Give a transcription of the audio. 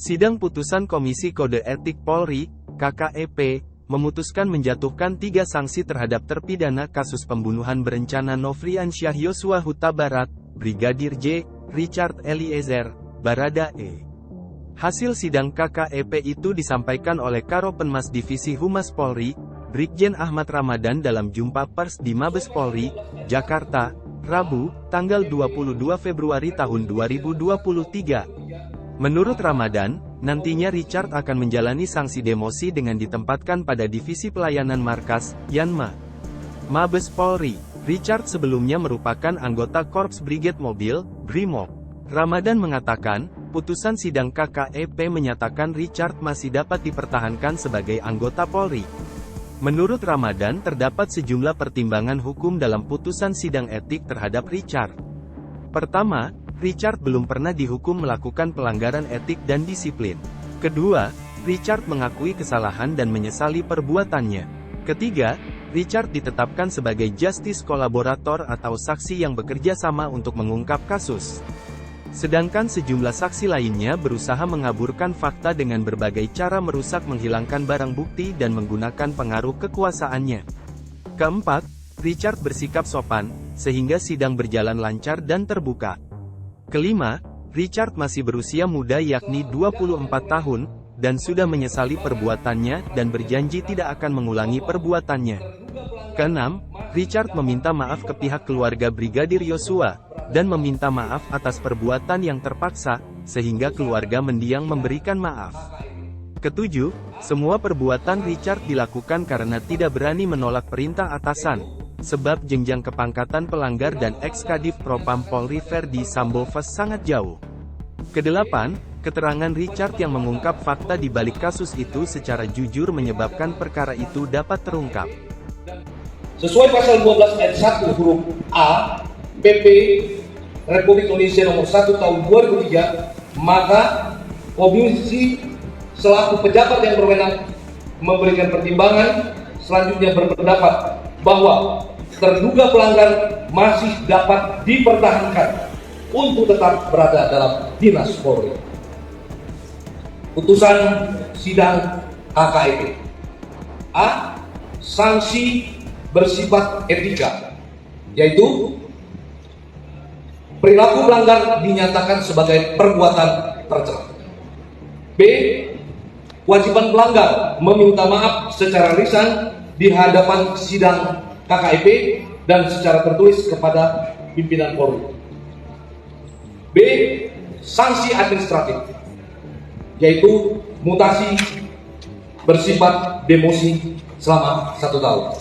Sidang putusan Komisi Kode Etik Polri, KKEP, memutuskan menjatuhkan 3 sanksi terhadap terpidana kasus pembunuhan berencana Nofriansyah Yosua Huta Barat, Brigadir J, Richard Eliezer, Barada E. Hasil sidang KKEP itu disampaikan oleh Karopenmas Divisi Humas Polri, Brigjen Ahmad Ramadan dalam jumpa pers di Mabes Polri, Jakarta, Rabu, tanggal 22 Februari tahun 2023. Menurut Ramadan, nantinya Richard akan menjalani sanksi demosi dengan ditempatkan pada Divisi Pelayanan Markas, Yanma. Mabes Polri. Richard sebelumnya merupakan anggota Korps Brigade Mobil, Brimob. Ramadan mengatakan, putusan sidang KKEP menyatakan Richard masih dapat dipertahankan sebagai anggota Polri. Menurut Ramadan terdapat sejumlah pertimbangan hukum dalam putusan sidang etik terhadap Richard. Pertama, Richard belum pernah dihukum melakukan pelanggaran etik dan disiplin. Kedua, Richard mengakui kesalahan dan menyesali perbuatannya. Ketiga, Richard ditetapkan sebagai justice kolaborator atau saksi yang bekerja sama untuk mengungkap kasus. Sedangkan sejumlah saksi lainnya berusaha mengaburkan fakta dengan berbagai cara merusak menghilangkan barang bukti dan menggunakan pengaruh kekuasaannya. Keempat, Richard bersikap sopan, sehingga sidang berjalan lancar dan terbuka. Kelima, Richard masih berusia muda yakni 24 tahun, dan sudah menyesali perbuatannya dan berjanji tidak akan mengulangi perbuatannya. Keenam, Richard meminta maaf ke pihak keluarga Brigadir Yosua, dan meminta maaf atas perbuatan yang terpaksa, sehingga keluarga mendiang memberikan maaf. Ketujuh, semua perbuatan Richard dilakukan karena tidak berani menolak perintah atasan, sebab jenjang kepangkatan pelanggar dan ex-Kadif Propam Polri Verdi Sambo sangat jauh. Kedelapan, keterangan Richard yang mengungkap fakta di balik kasus itu secara jujur menyebabkan perkara itu dapat terungkap. Sesuai pasal 12 ayat 1 huruf A, PP Republik Indonesia nomor 1 tahun 2003, maka Komisi selaku pejabat yang berwenang memberikan pertimbangan selanjutnya berpendapat bahwa terduga pelanggar masih dapat dipertahankan untuk tetap berada dalam dinas Polri. Putusan sidang KKEP. A. Sanksi bersifat etika, yaitu perilaku pelanggar dinyatakan sebagai perbuatan tercela. B. Kewajiban pelanggar meminta maaf secara lisan di hadapan sidang KKEP dan secara tertulis kepada pimpinan Polri. B. Sanksi administratif, yaitu mutasi bersifat demosi selama 1 tahun.